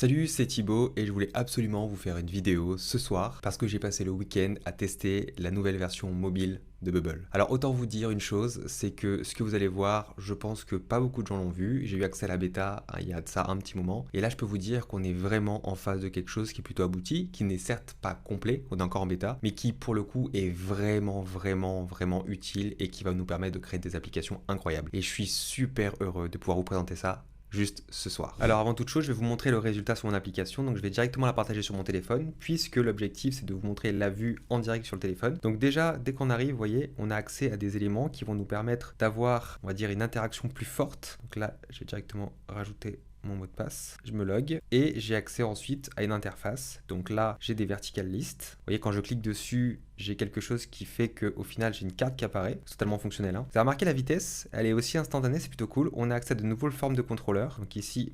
Salut, c'est Thibaut et je voulais absolument vous faire une vidéo ce soir parce que j'ai passé le week-end à tester la nouvelle version mobile de Bubble. Alors autant vous dire une chose, c'est que ce que vous allez voir, je pense que pas beaucoup de gens l'ont vu. J'ai eu accès à la bêta il y a de ça un petit moment et là je peux vous dire qu'on est vraiment en face de quelque chose qui est plutôt abouti, qui n'est certes pas complet, on est encore en bêta, mais qui pour le coup est vraiment utile et qui va nous permettre de créer des applications incroyables. Et je suis super heureux de pouvoir vous présenter ça juste ce soir. Alors avant toute chose, je vais vous montrer le résultat sur mon application, donc je vais directement la partager sur mon téléphone, puisque l'objectif c'est de vous montrer la vue en direct sur le téléphone. Donc déjà, dès qu'on arrive, vous voyez, on a accès à des éléments qui vont nous permettre d'avoir, on va dire, une interaction plus forte. Donc là, je vais directement rajouter mon mot de passe, je me log et j'ai accès ensuite à une interface. Donc là, j'ai des vertical lists. Vous voyez, quand je clique dessus, j'ai quelque chose qui fait qu'au final, j'ai une carte qui apparaît. C'est totalement fonctionnel. Vous avez remarqué la vitesse, elle est aussi instantanée, c'est plutôt cool. On a accès à de nouvelles formes de contrôleurs. Donc ici,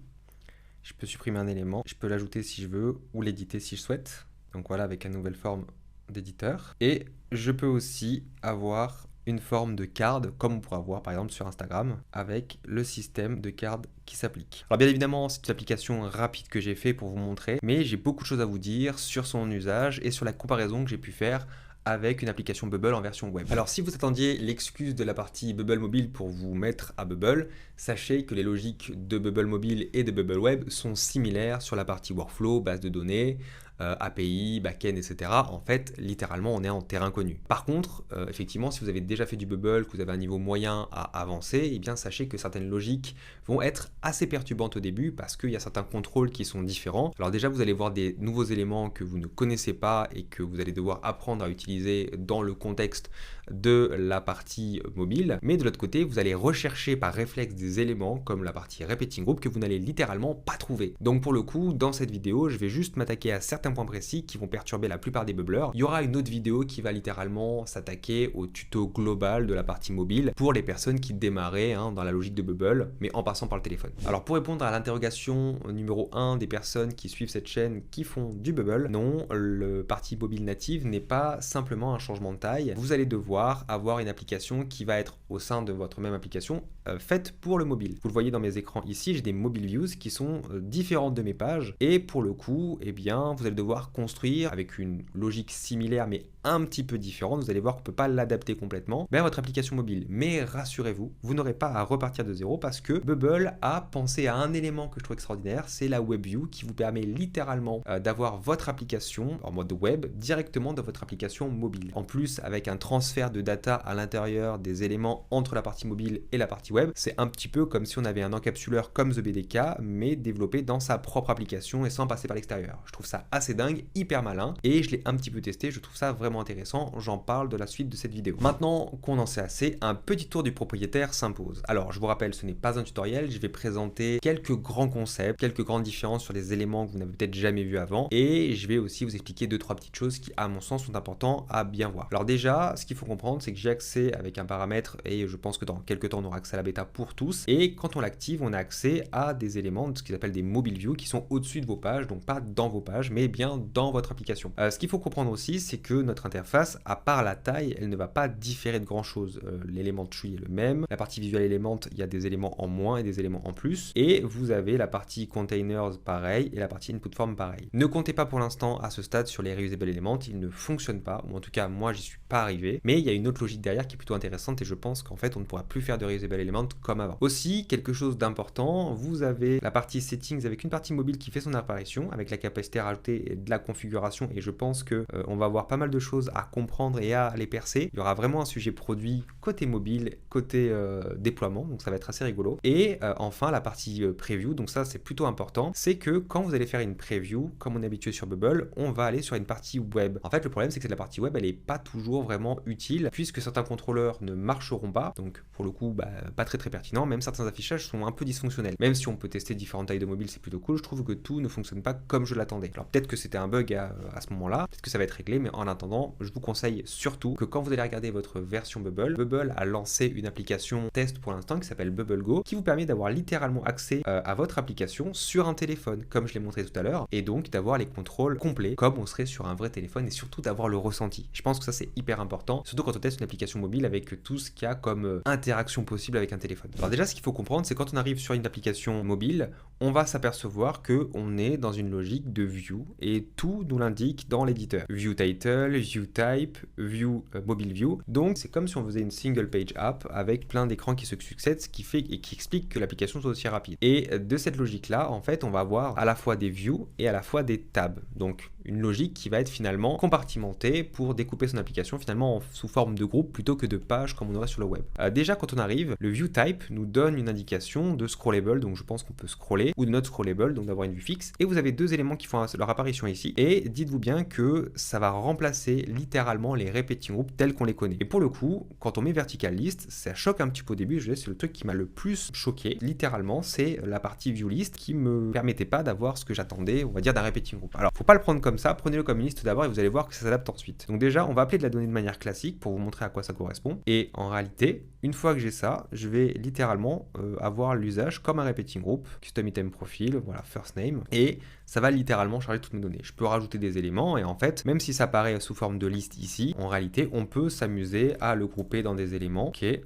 je peux supprimer un élément, je peux l'ajouter si je veux ou l'éditer si je souhaite. Donc voilà, avec une nouvelle forme d'éditeur. Et je peux aussi avoir une forme de card, comme on pourrait avoir par exemple sur Instagram, avec le système de card qui s'applique. Alors bien évidemment, c'est une application rapide que j'ai fait pour vous montrer, mais j'ai beaucoup de choses à vous dire sur son usage et sur la comparaison que j'ai pu faire avec une application Bubble en version web. Alors si vous attendiez l'excuse de la partie Bubble mobile pour vous mettre à Bubble, sachez que les logiques de Bubble mobile et de Bubble web sont similaires sur la partie workflow, base de données, API, backend, etc. En fait, littéralement, on est en terrain connu. Par contre, effectivement, si vous avez déjà fait du Bubble, que vous avez un niveau moyen à avancer, eh bien, sachez que certaines logiques vont être assez perturbantes au début parce qu'il y a certains contrôles qui sont différents. Alors déjà, vous allez voir des nouveaux éléments que vous ne connaissez pas et que vous allez devoir apprendre à utiliser dans le contexte de la partie mobile. Mais de l'autre côté, vous allez rechercher par réflexe des éléments comme la partie repeating group que vous n'allez littéralement pas trouver. Donc pour le coup, dans cette vidéo, je vais juste m'attaquer à certains points précis qui vont perturber la plupart des bubblers. Il y aura une autre vidéo qui va littéralement s'attaquer au tuto global de la partie mobile pour les personnes qui démarraient dans la logique de Bubble, mais en passant par le téléphone. Alors pour répondre à l'interrogation numéro 1 des personnes qui suivent cette chaîne qui font du Bubble, non, le partie mobile native n'est pas simplement un changement de taille. Vous allez devoir avoir une application qui va être au sein de votre même application faite pour le mobile. Vous le voyez dans mes écrans ici, j'ai des mobile views qui sont différentes de mes pages et pour le coup, eh bien, vous allez devoir construire avec une logique similaire mais un petit peu différente. Vous allez voir qu'on ne peut pas l'adapter complètement à votre application mobile. Mais rassurez-vous, vous n'aurez pas à repartir de zéro parce que Bubble a pensé à un élément que je trouve extraordinaire, c'est la WebView qui vous permet littéralement d'avoir votre application en mode web directement dans votre application mobile. En plus, avec un transfert de data à l'intérieur des éléments entre la partie mobile et la partie web, c'est un petit peu comme si on avait un encapsuleur comme The BDK, mais développé dans sa propre application et sans passer par l'extérieur. Je trouve ça assez dingue, hyper malin, et je l'ai un petit peu testé, je trouve ça vraiment intéressant, j'en parle de la suite de cette vidéo. Maintenant qu'on en sait assez, un petit tour du propriétaire s'impose. Alors je vous rappelle, ce n'est pas un tutoriel, je vais présenter quelques grands concepts, quelques grandes différences sur les éléments que vous n'avez peut-être jamais vus avant, et je vais aussi vous expliquer 2-3 petites choses qui à mon sens sont importantes à bien voir. Alors déjà, ce qu'il faut comprendre, c'est que j'ai accès avec un paramètre, et je pense que dans quelques temps on aura accès à la bêta pour tous, et quand on l'active, on a accès à des éléments, de ce qu'ils appellent des mobile views, qui sont au-dessus de vos pages, donc pas dans vos pages, mais bien dans votre application. Ce qu'il faut comprendre aussi, c'est que notre interface, à part la taille, elle ne va pas différer de grand chose. L'élément tree est le même, la partie visual element, il y a des éléments en moins et des éléments en plus, et vous avez la partie containers pareil, et la partie input form pareil. Ne comptez pas pour l'instant à ce stade sur les reusable elements, ils ne fonctionnent pas, ou en tout cas moi j'y suis pas arrivé, mais il y a une autre logique derrière qui est plutôt intéressante, et je pense qu'en fait on ne pourra plus faire de reusable element comme avant. Aussi, quelque chose d'important, vous avez la partie settings avec une partie mobile qui fait son apparition, avec la capacité à rajouter de la configuration, et je pense que on va avoir pas mal de choses à comprendre et à les percer. Il y aura vraiment un sujet produit côté mobile, côté déploiement, donc ça va être assez rigolo. Et enfin la partie preview, donc ça c'est plutôt important, c'est que quand vous allez faire une preview, comme on est habitué sur Bubble, on va aller sur une partie web. En fait le problème c'est que la partie web elle est pas toujours vraiment utile, puisque certains contrôleurs ne marcheront pas, donc pour le coup pas très pertinent, même certains affichages sont un peu dysfonctionnels. Même si on peut tester différentes tailles de mobile, c'est plutôt cool, je trouve que tout ne fonctionne pas comme je l'attendais. Alors peut-être que c'était un bug à ce moment-là, peut-être que ça va être réglé, mais en attendant cependant, je vous conseille surtout que quand vous allez regarder votre version Bubble, Bubble a lancé une application test pour l'instant qui s'appelle Bubble Go, qui vous permet d'avoir littéralement accès à votre application sur un téléphone, comme je l'ai montré tout à l'heure, et donc d'avoir les contrôles complets, comme on serait sur un vrai téléphone, et surtout d'avoir le ressenti. Je pense que ça c'est hyper important, surtout quand on teste une application mobile avec tout ce qu'il y a comme interaction possible avec un téléphone. Alors déjà, ce qu'il faut comprendre, c'est quand on arrive sur une application mobile, on va s'apercevoir que on est dans une logique de view, et tout nous l'indique dans l'éditeur. View title, view type, view mobile view. Donc c'est comme si on faisait une single page app avec plein d'écrans qui se succèdent, ce qui fait et qui explique que l'application soit aussi rapide. Et de cette logique-là, en fait, on va avoir à la fois des views et à la fois des tabs. Donc une logique qui va être finalement compartimentée pour découper son application finalement sous forme de groupe plutôt que de pages comme on aurait sur le web. Déjà quand on arrive, le view type nous donne une indication de scrollable, donc je pense qu'on peut scroller, ou de not scrollable, donc d'avoir une vue fixe. Et vous avez deux éléments qui font leur apparition ici. Et dites-vous bien que ça va remplacer littéralement les repeating groups tels qu'on les connaît. Et pour le coup, quand on met vertical list, ça choque un petit peu au début. C'est le truc qui m'a le plus choqué. Littéralement, c'est la partie view list qui me permettait pas d'avoir ce que j'attendais, on va dire, d'un repeating group. Alors, faut pas le prendre comme ça. Prenez-le comme une liste d'abord et vous allez voir que ça s'adapte ensuite. Donc déjà, on va appeler de la donnée de manière classique pour vous montrer à quoi ça correspond. Et en réalité, une fois que j'ai ça, je vais littéralement avoir l'usage comme un repeating group, custom item profile, voilà, first name, et ça va littéralement charger toutes mes données. Je peux rajouter des éléments et en fait, même si ça paraît sous forme de liste ici, en réalité, on peut s'amuser à le grouper dans des éléments, qui est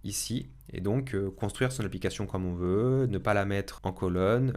ici. Et donc construire son application comme on veut, ne pas la mettre en colonne, ne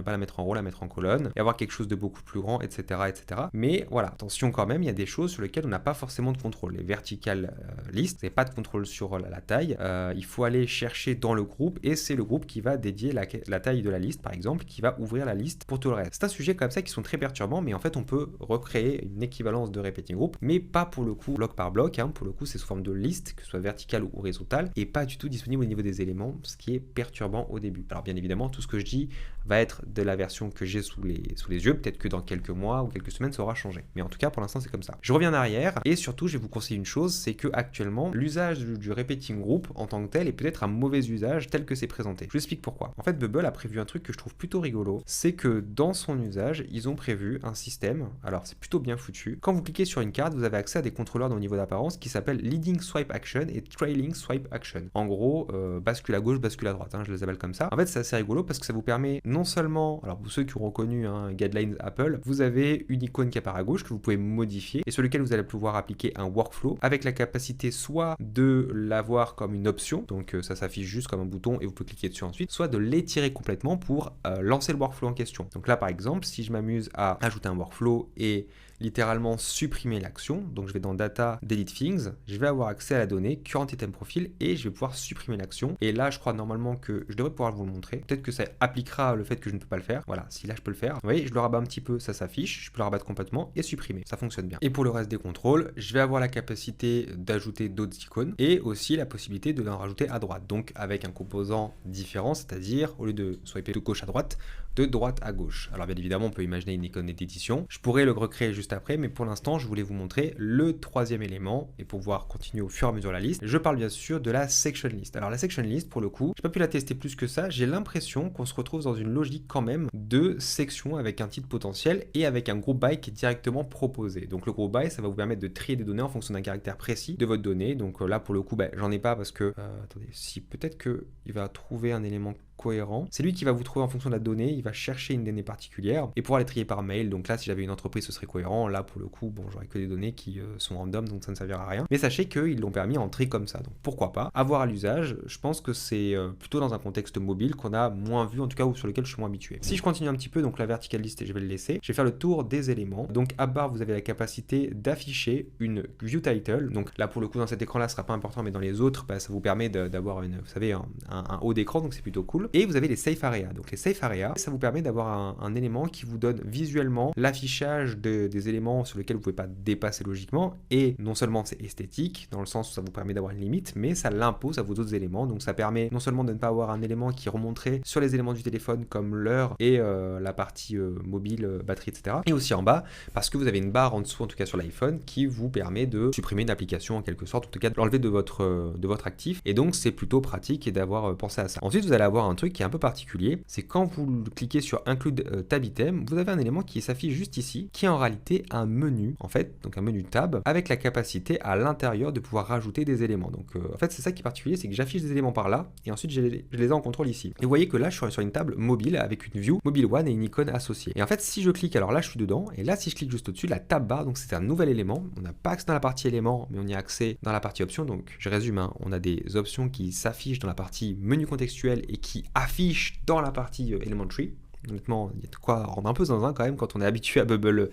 pas la mettre en row, la mettre en colonne, et avoir quelque chose de beaucoup plus grand, etc. etc. Mais voilà, attention quand même, il y a des choses sur lesquelles on n'a pas forcément de contrôle. Les vertical listes, vous n'avez pas de contrôle sur la taille, il faut aller chercher dans le groupe, et c'est le groupe qui va dédier la taille de la liste, par exemple, qui va ouvrir la liste pour tout le reste. C'est un sujet comme ça qui sont très perturbants, mais en fait on peut recréer une équivalence de repeating group, mais pas pour le coup bloc par bloc, pour le coup c'est sous forme de liste, que ce soit verticale ou horizontale, et pas du tout disponible au niveau des éléments, ce qui est perturbant au début. Alors bien évidemment, tout ce que je dis va être de la version que j'ai sous les yeux, peut-être que dans quelques mois ou quelques semaines ça aura changé. Mais en tout cas, pour l'instant, c'est comme ça. Je reviens en arrière et surtout, je vais vous conseiller une chose, c'est que actuellement, l'usage du repeating group en tant que tel est peut-être un mauvais usage tel que c'est présenté. Je vous explique pourquoi. En fait, Bubble a prévu un truc que je trouve plutôt rigolo, c'est que dans son usage, ils ont prévu un système, alors c'est plutôt bien foutu. Quand vous cliquez sur une carte, vous avez accès à des contrôleurs au niveau d'apparence qui s'appellent Leading Swipe Action et Trailing Swipe Action. En gros, bascule à gauche, bascule à droite, je les appelle comme ça. En fait, c'est assez rigolo parce que ça vous permet non seulement, alors pour ceux qui ont reconnu Guidelines Apple, vous avez une icône qui apparaît à gauche que vous pouvez modifier et sur lequel vous allez pouvoir appliquer un workflow avec la capacité soit de l'avoir comme une option, donc ça s'affiche juste comme un bouton et vous pouvez cliquer dessus ensuite, soit de l'étirer complètement pour lancer le workflow en question. Donc là, par exemple, si je m'amuse à ajouter un workflow et littéralement supprimer l'action, donc je vais dans Data, Delete Things, je vais avoir accès à la donnée Current Item Profile et je vais pouvoir supprimer l'action. Et là, je crois normalement que je devrais pouvoir vous le montrer. Peut-être que ça appliquera le fait que je ne peux pas le faire. Voilà, si là je peux le faire. Vous voyez, je le rabats un petit peu, ça s'affiche, je peux le rabattre complètement et supprimer. Ça fonctionne bien. Et pour le reste des contrôles, je vais avoir la capacité d'ajouter d'autres icônes et aussi la possibilité de l'en rajouter à droite. Donc avec un composant différent, c'est-à-dire au lieu de swiper de gauche à droite, de droite à gauche. Alors bien évidemment, on peut imaginer une icône d'édition. Je pourrais le recréer juste après, mais pour l'instant, je voulais vous montrer le troisième élément et pour pouvoir continuer au fur et à mesure la liste. Je parle bien sûr de la section list. Alors la section list, pour le coup, j'ai pas pu la tester plus que ça. J'ai l'impression qu'on se retrouve dans une logique quand même de section avec un titre potentiel et avec un group by qui est directement proposé. Donc le group by, ça va vous permettre de trier des données en fonction d'un caractère précis de votre donnée. Donc là, pour le coup, j'en ai pas parce que attendez, si peut-être que il va trouver un élément cohérent. C'est lui qui va vous trouver en fonction de la donnée, il va chercher une donnée particulière et pouvoir les trier par mail. Donc là, si j'avais une entreprise, ce serait cohérent. Là, pour le coup, j'aurais que des données qui sont random, donc ça ne servira à rien. Mais sachez qu'ils l'ont permis en tri comme ça. Donc pourquoi pas avoir à l'usage. Je pense que c'est plutôt dans un contexte mobile qu'on a moins vu, en tout cas, ou sur lequel je suis moins habitué. Si je continue un petit peu, donc la vertical list, et je vais le laisser, je vais faire le tour des éléments. Donc à barre, vous avez la capacité d'afficher une view title. Donc là, pour le coup, dans cet écran-là, ce sera pas important, mais dans les autres, ça vous permet d'avoir une, vous savez, un haut d'écran, donc c'est plutôt cool. Et vous avez les safe areas. Donc les safe areas, ça vous permet d'avoir un élément qui vous donne visuellement l'affichage des éléments sur lesquels vous ne pouvez pas dépasser logiquement. Et non seulement c'est esthétique, dans le sens où ça vous permet d'avoir une limite, mais ça l'impose à vos autres éléments. Donc ça permet non seulement de ne pas avoir un élément qui remonterait sur les éléments du téléphone comme l'heure et la partie mobile, batterie, etc. Et aussi en bas, parce que vous avez une barre en dessous, en tout cas sur l'iPhone, qui vous permet de supprimer une application en quelque sorte, en tout cas de l'enlever de votre actif. Et donc c'est plutôt pratique et d'avoir pensé à ça. Ensuite, vous allez avoir un truc qui est un peu particulier, c'est quand vous cliquez sur Include Tab Item, vous avez un élément qui s'affiche juste ici, qui est en réalité un menu, en fait, donc un menu tab, avec la capacité à l'intérieur de pouvoir rajouter des éléments. Donc en fait, c'est ça qui est particulier, c'est que j'affiche des éléments par là, et ensuite je les ai en contrôle ici. Et vous voyez que là, je suis sur une table mobile avec une view Mobile One et une icône associée. Et en fait, si je clique, alors là, je suis dedans, et là, si je clique juste au-dessus, la tab bar, donc c'est un nouvel élément. On n'a pas accès dans la partie éléments, mais on y a accès dans la partie options. Donc je résume, hein, on a des options qui s'affichent dans la partie menu contextuel et qui affichent dans la partie Elementary. Honnêtement, il y a de quoi rendre un peu zinzin quand même quand on est habitué à Bubble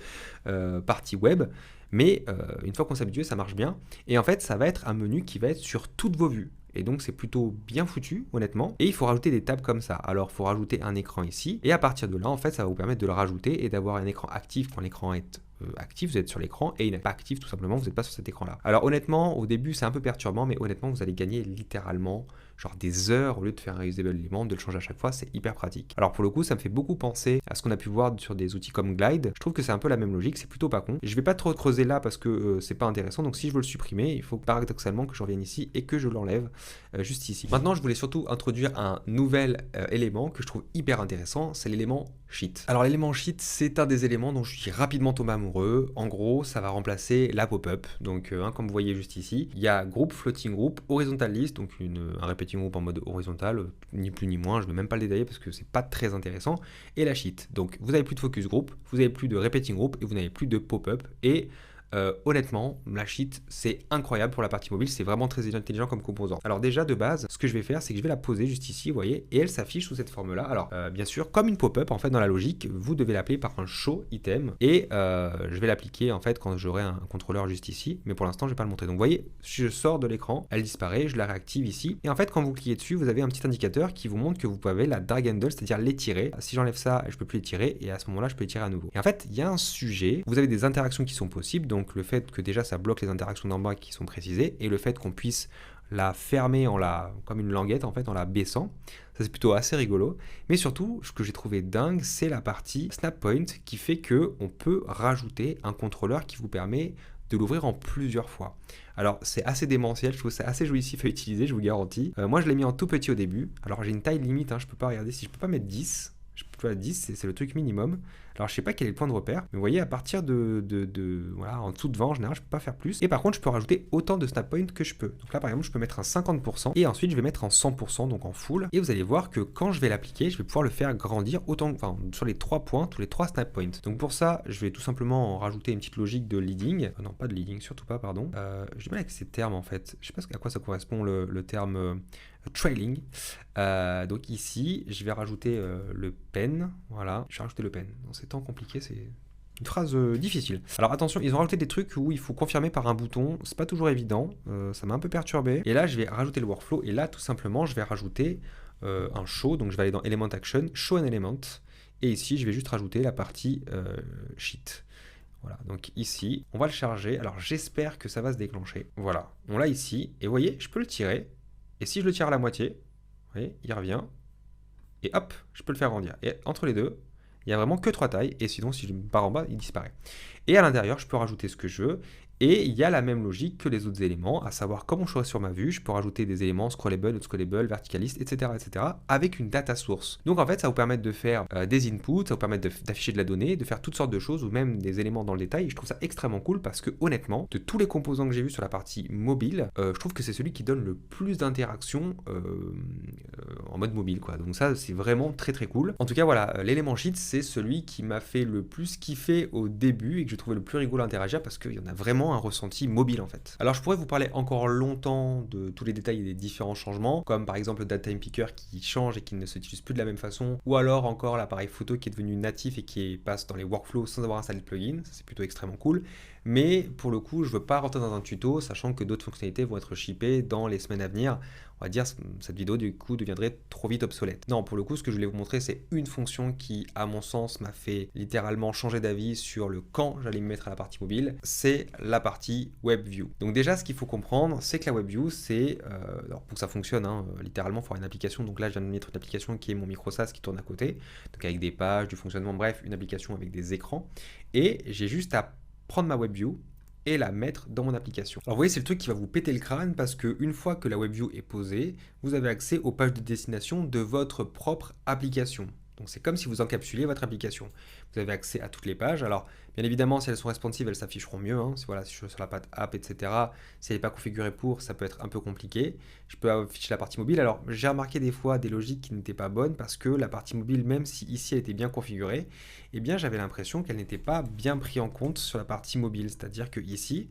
partie web. Mais une fois qu'on s'est habitué, ça marche bien. Et en fait, ça va être un menu qui va être sur toutes vos vues. Et donc c'est plutôt bien foutu, honnêtement. Et il faut rajouter des tabs comme ça. Alors il faut rajouter un écran ici. Et à partir de là, en fait, ça va vous permettre de le rajouter et d'avoir un écran actif quand l'écran est actif, vous êtes sur l'écran, et il n'est pas actif tout simplement, vous n'êtes pas sur cet écran là. Alors honnêtement, au début c'est un peu perturbant, mais honnêtement vous allez gagner littéralement genre des heures au lieu de faire un reusable element, de le changer à chaque fois, c'est hyper pratique. Alors pour le coup, ça me fait beaucoup penser à ce qu'on a pu voir sur des outils comme Glide. Je trouve que c'est un peu la même logique, c'est plutôt pas con. Je vais pas trop creuser là parce que c'est pas intéressant, donc si je veux le supprimer, il faut paradoxalement que je revienne ici et que je l'enlève juste ici. Maintenant, je voulais surtout introduire un nouvel élément que je trouve hyper intéressant, c'est l'élément Sheet. Alors l'élément Sheet, c'est un des éléments dont je suis rapidement tombé amoureux. En gros, ça va remplacer la pop-up. Donc comme vous voyez juste ici, il y a groupe, floating group, horizontal list, donc un repeating group en mode horizontal, ni plus ni moins, je ne vais même pas le détailler parce que c'est pas très intéressant, et la sheet. Donc vous n'avez plus de focus group, vous n'avez plus de repeating group et vous n'avez plus de pop-up. Et honnêtement, la sheet, c'est incroyable pour la partie mobile, c'est vraiment très intelligent comme composant. Alors déjà, de base, ce que je vais faire, c'est que je vais la poser juste ici, vous voyez, et elle s'affiche sous cette forme-là. Alors, bien sûr, comme une pop-up, en fait, dans la logique, vous devez l'appeler par un show item, et je vais l'appliquer, en fait, quand j'aurai un contrôleur juste ici, mais pour l'instant, je ne vais pas le montrer. Donc, vous voyez, si je sors de l'écran, elle disparaît, je la réactive ici, et en fait, quand vous cliquez dessus, vous avez un petit indicateur qui vous montre que vous pouvez la drag handle, c'est-à-dire l'étirer. Si j'enlève ça, je peux plus l'étirer, et à ce moment-là, je peux l'étirer à nouveau. Et en fait, il y a un sujet, vous avez des interactions qui sont possibles, donc le fait que déjà ça bloque les interactions d'en bas qui sont précisées, et le fait qu'on puisse la fermer comme une languette en fait en la baissant, ça c'est plutôt assez rigolo. Mais surtout, ce que j'ai trouvé dingue, c'est la partie snap point qui fait que on peut rajouter un contrôleur qui vous permet de l'ouvrir en plusieurs fois. Alors c'est assez démentiel, je trouve ça assez jouissif à utiliser, je vous garantis. Moi je l'ai mis en tout petit au début, alors j'ai une taille limite, hein, je peux pas regarder si je peux pas mettre 10. Je peux à 10, c'est le truc minimum. Alors je sais pas quel est le point de repère, mais vous voyez à partir voilà, en dessous de 20 en général, je peux pas faire plus. Et par contre, je peux rajouter autant de snap points que je peux. Donc là par exemple, je peux mettre un 50% et ensuite je vais mettre en 100%, donc en full. Et vous allez voir que quand je vais l'appliquer, je vais pouvoir le faire grandir autant, enfin sur les 3 points, tous les 3 snap points. Donc pour ça, je vais tout simplement rajouter une petite logique de leading. Non, pas de leading, surtout pas, pardon. J'ai du mal avec ces termes en fait. Je sais pas à quoi ça correspond le terme trailing. Donc ici, je vais rajouter le pen. Voilà, je vais rajouter le pen. Dans ces temps compliqués, c'est une phrase difficile. Alors attention, ils ont rajouté des trucs où il faut confirmer par un bouton. C'est pas toujours évident. Ça m'a un peu perturbé. Et là, je vais rajouter le workflow. Et là, tout simplement, je vais rajouter un show. Donc je vais aller dans Element Action, Show an Element. Et ici, je vais juste rajouter la partie Sheet. Voilà, donc ici, on va le charger. Alors j'espère que ça va se déclencher. Voilà, on l'a ici. Et vous voyez, je peux le tirer. Et si je le tire à la moitié, vous voyez, il revient. Et hop, je peux le faire grandir. Et entre les deux, il n'y a vraiment que 3 tailles. Et sinon, si je pars en bas, il disparaît. Et à l'intérieur, je peux rajouter ce que je veux. Et il y a la même logique que les autres éléments, à savoir comment je serai sur ma vue, je peux rajouter des éléments scrollable, unscrollable, verticaliste, etc., avec une data source. Donc en fait, ça va vous permettre de faire des inputs, ça va vous permettre d'afficher de la donnée, de faire toutes sortes de choses, ou même des éléments dans le détail. Et je trouve ça extrêmement cool parce que honnêtement, de tous les composants que j'ai vus sur la partie mobile, je trouve que c'est celui qui donne le plus d'interactions en mode mobile, quoi. Donc ça, c'est vraiment très très cool. En tout cas, voilà, l'élément Sheet, c'est celui qui m'a fait le plus kiffer au début et que je trouvais le plus rigolo à interagir parce qu'il y en a vraiment un ressenti mobile en fait. Alors je pourrais vous parler encore longtemps de tous les détails et des différents changements, comme par exemple le data time picker qui change et qui ne s'utilise plus de la même façon, ou alors encore l'appareil photo qui est devenu natif et qui passe dans les workflows sans avoir installé de plugin, ça c'est plutôt extrêmement cool. Mais pour le coup, je ne veux pas rentrer dans un tuto, sachant que d'autres fonctionnalités vont être shippées dans les semaines à venir. On va dire cette vidéo du coup deviendrait trop vite obsolète. Non, pour le coup, ce que je voulais vous montrer, c'est une fonction qui, à mon sens, m'a fait littéralement changer d'avis sur le quand j'allais me mettre à la partie mobile. C'est la partie WebView. Donc déjà, ce qu'il faut comprendre, c'est que la WebView, c'est, alors pour que ça fonctionne, littéralement, il faut avoir une application. Donc là, je viens de mettre une application qui est mon micro SaaS qui tourne à côté, donc avec des pages, du fonctionnement, bref, une application avec des écrans. Et j'ai juste à prendre ma WebView, et la mettre dans mon application. Alors vous voyez, c'est le truc qui va vous péter le crâne parce qu'une fois que la WebView est posée, vous avez accès aux pages de destination de votre propre application. Donc c'est comme si vous encapsulez votre application. Vous avez accès à toutes les pages. Alors bien évidemment, si elles sont responsives, elles s'afficheront mieux. Voilà, si je suis sur la page app, etc. Si elle n'est pas configurée pour, ça peut être un peu compliqué. Je peux afficher la partie mobile. Alors j'ai remarqué des fois des logiques qui n'étaient pas bonnes parce que la partie mobile, même si ici elle était bien configurée, eh bien j'avais l'impression qu'elle n'était pas bien prise en compte sur la partie mobile. C'est-à-dire que ici,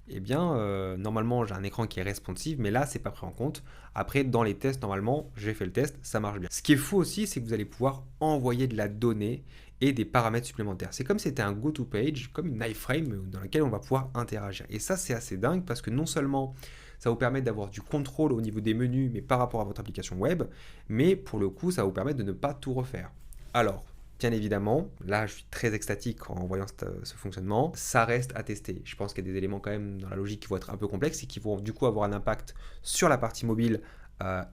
eh bien, normalement j'ai un écran qui est responsive, mais là c'est pas pris en compte. Après, dans les tests, normalement, j'ai fait le test, ça marche bien. Ce qui est fou aussi, c'est que vous allez pouvoir envoyer de la donnée et des paramètres supplémentaires. C'est comme si c'était un go-to-page, comme une iframe dans laquelle on va pouvoir interagir. Et ça, c'est assez dingue parce que non seulement ça vous permet d'avoir du contrôle au niveau des menus, mais par rapport à votre application web, mais pour le coup, ça va vous permettre de ne pas tout refaire. Alors, bien évidemment, là je suis très extatique en voyant ce fonctionnement, ça reste à tester. Je pense qu'il y a des éléments quand même dans la logique qui vont être un peu complexes et qui vont du coup avoir un impact sur la partie mobile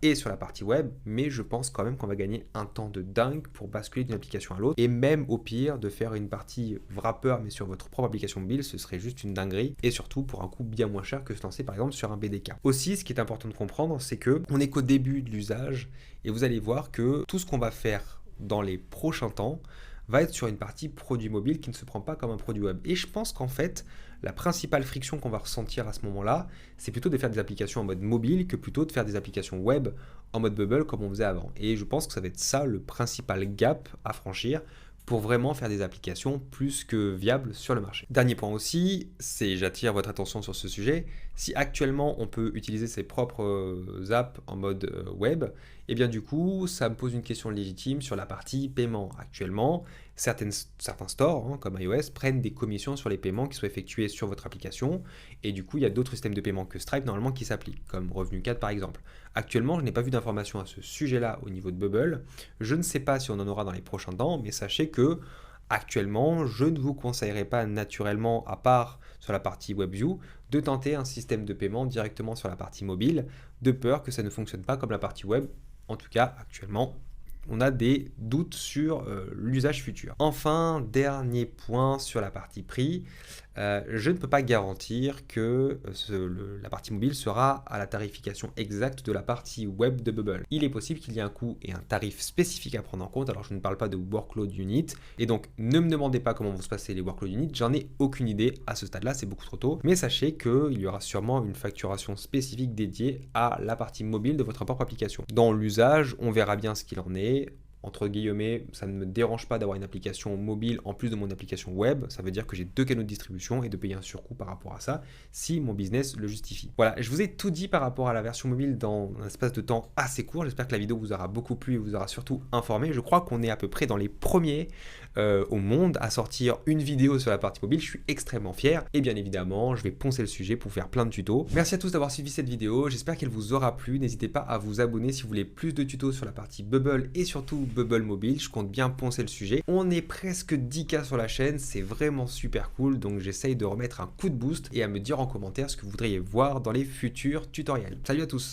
et sur la partie web, mais je pense quand même qu'on va gagner un temps de dingue pour basculer d'une application à l'autre, et même au pire de faire une partie wrapper mais sur votre propre application mobile, ce serait juste une dinguerie, et surtout pour un coût bien moins cher que se lancer par exemple sur un BDK. Aussi, ce qui est important de comprendre, c'est que on n'est qu'au début de l'usage, et vous allez voir que tout ce qu'on va faire dans les prochains temps va être sur une partie produit mobile qui ne se prend pas comme un produit web. Et je pense qu'en fait, la principale friction qu'on va ressentir à ce moment-là, c'est plutôt de faire des applications en mode mobile que plutôt de faire des applications web en mode bubble comme on faisait avant. Et je pense que ça va être ça le principal gap à franchir pour vraiment faire des applications plus que viables sur le marché. Dernier point aussi, c'est, j'attire votre attention sur ce sujet, si actuellement on peut utiliser ses propres apps en mode web, et bien du coup ça me pose une question légitime sur la partie paiement. Actuellement, certains stores comme iOS prennent des commissions sur les paiements qui sont effectués sur votre application, et du coup il y a d'autres systèmes de paiement que Stripe normalement qui s'appliquent, comme Revenu4 par exemple. Actuellement, je n'ai pas vu d'informations à ce sujet-là au niveau de Bubble. Je ne sais pas si on en aura dans les prochains temps, mais sachez que actuellement, je ne vous conseillerais pas naturellement, à part sur la partie WebView, de tenter un système de paiement directement sur la partie mobile, de peur que ça ne fonctionne pas comme la partie web. En tout cas, actuellement, on a des doutes sur l'usage futur. Enfin, dernier point sur la partie prix, je ne peux pas garantir que la partie mobile sera à la tarification exacte de la partie web de Bubble. Il est possible qu'il y ait un coût et un tarif spécifique à prendre en compte, alors je ne parle pas de workload unit, et donc ne me demandez pas comment vont se passer les workload units, j'en ai aucune idée à ce stade-là, c'est beaucoup trop tôt, mais sachez qu'il y aura sûrement une facturation spécifique dédiée à la partie mobile de votre propre application. Dans l'usage, on verra bien ce qu'il en est. Entre guillemets, ça ne me dérange pas d'avoir une application mobile en plus de mon application web. Ça veut dire que j'ai deux canaux de distribution et de payer un surcoût par rapport à ça si mon business le justifie. Voilà, je vous ai tout dit par rapport à la version mobile dans un espace de temps assez court. J'espère que la vidéo vous aura beaucoup plu et vous aura surtout informé. Je crois qu'on est à peu près dans les premiers au monde à sortir une vidéo sur la partie mobile. Je suis extrêmement fier et bien évidemment, je vais poncer le sujet pour faire plein de tutos. Merci à tous d'avoir suivi cette vidéo. J'espère qu'elle vous aura plu. N'hésitez pas à vous abonner si vous voulez plus de tutos sur la partie Bubble et surtout Bubble mobile. Je compte bien poncer le sujet. On est presque 10K sur la chaîne. C'est vraiment super cool. Donc j'essaye de remettre un coup de boost et à me dire en commentaire ce que vous voudriez voir dans les futurs tutoriels. Salut à tous!